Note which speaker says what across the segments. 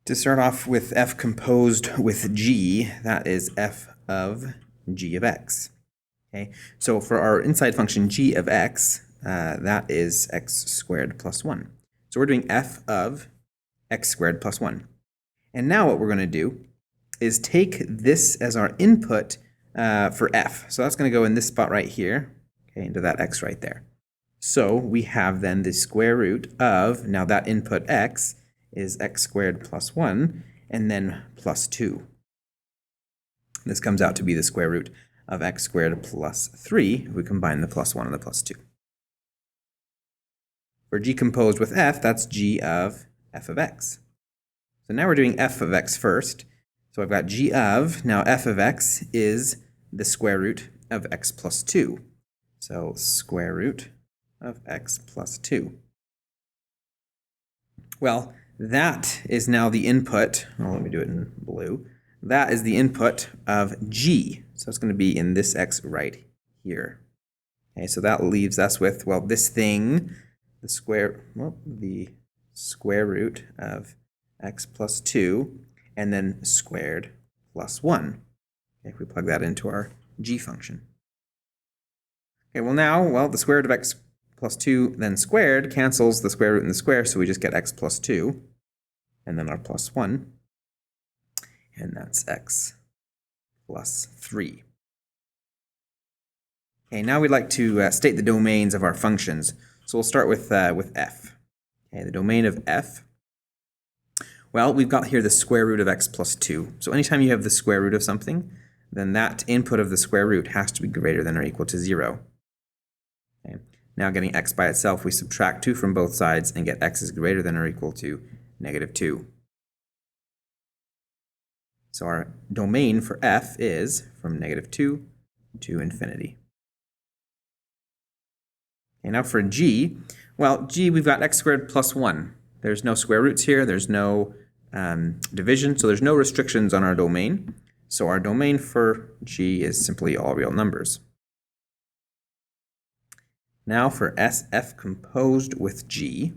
Speaker 1: To start off with f composed with g, that is f of g of x. Okay, so for our inside function g of x, that is x squared plus 1. So we're doing f of x squared plus 1. And now what we're going to do is take this as our input for f. So that's going to go in this spot right here, okay, into that x right there. So we have then the square root of, now that input x is x squared plus 1, and then plus 2. This comes out to be the square root of x squared plus 3 if we combine the plus 1 and the plus 2. For g composed with f, that's g of f of x. So now we're doing f of x first. So I've got g of, now f of x is the square root of x plus 2. So square root of x plus 2. Well, that is now the input, well, let me do it in blue. That is the input of g. So it's going to be in this x right here. Okay, so that leaves us with, well, this thing, the square root of x plus 2, and then squared plus 1. Okay, if we plug that into our g function. Okay, well now, the square root of x plus 2 then squared cancels the square root and the square, so we just get x plus 2, and then our plus 1, and that's x plus 3. Okay, now we'd like to state the domains of our functions. So we'll start with f. Okay, the domain of f. Well, we've got here the square root of x plus 2. So anytime you have the square root of something, then that input of the square root has to be greater than or equal to 0. Okay. Now getting x by itself, we subtract 2 from both sides and get x is greater than or equal to negative 2. So our domain for f is from negative 2 to infinity. Okay, now for g, well, g, we've got x squared plus 1. There's no square roots here. There's no division, so there's no restrictions on our domain. So our domain for g is simply all real numbers. Now for f composed with g,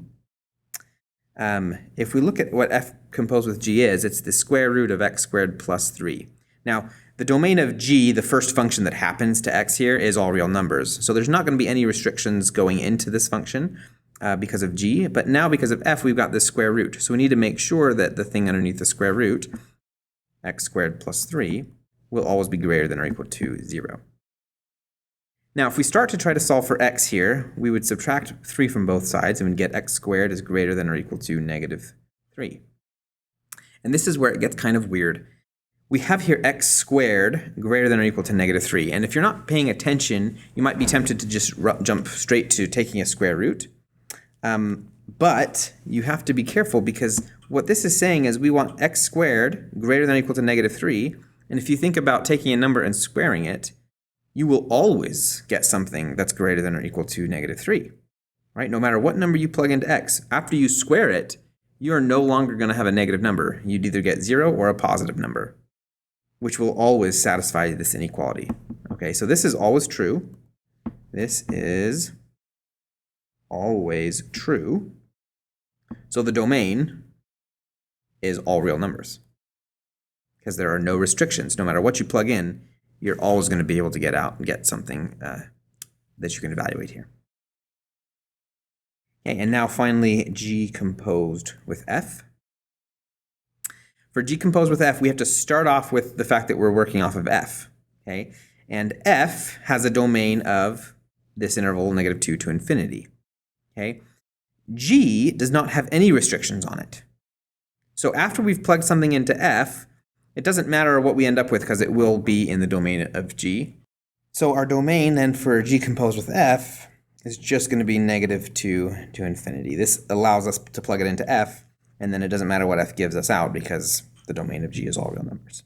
Speaker 1: if we look at what f composed with g is, it's the square root of x squared plus 3. Now, the domain of g, the first function that happens to x here, is all real numbers. So there's not going to be any restrictions going into this function because of g, but now because of f, we've got this square root. So we need to make sure that the thing underneath the square root, x squared plus 3, will always be greater than or equal to 0. Now, if we start to try to solve for x here, we would subtract 3 from both sides and we'd get x squared is greater than or equal to negative 3. And this is where it gets kind of weird. We have here x squared greater than or equal to negative 3. And if you're not paying attention, you might be tempted to just jump straight to taking a square root. But you have to be careful because what this is saying is we want x squared greater than or equal to negative 3. And if you think about taking a number and squaring it, you will always get something that's greater than or equal to negative 3. Right? No matter what number you plug into x, after you square it, you are no longer going to have a negative number. You'd either get 0 or a positive number, which will always satisfy this inequality. Okay, so this is always true. This is always true. So the domain is all real numbers because there are no restrictions. No matter what you plug in, you're always going to be able to get out and get something that you can evaluate here. Okay, and now finally, g composed with f. For g composed with f, we have to start off with the fact that we're working off of f. Okay, and f has a domain of this interval negative 2 to infinity. Okay, g does not have any restrictions on it. So after we've plugged something into f, it doesn't matter what we end up with because it will be in the domain of g. So our domain then for g composed with f is just going to be negative 2 to infinity. This allows us to plug it into f, and then it doesn't matter what f gives us out because the domain of g is all real numbers.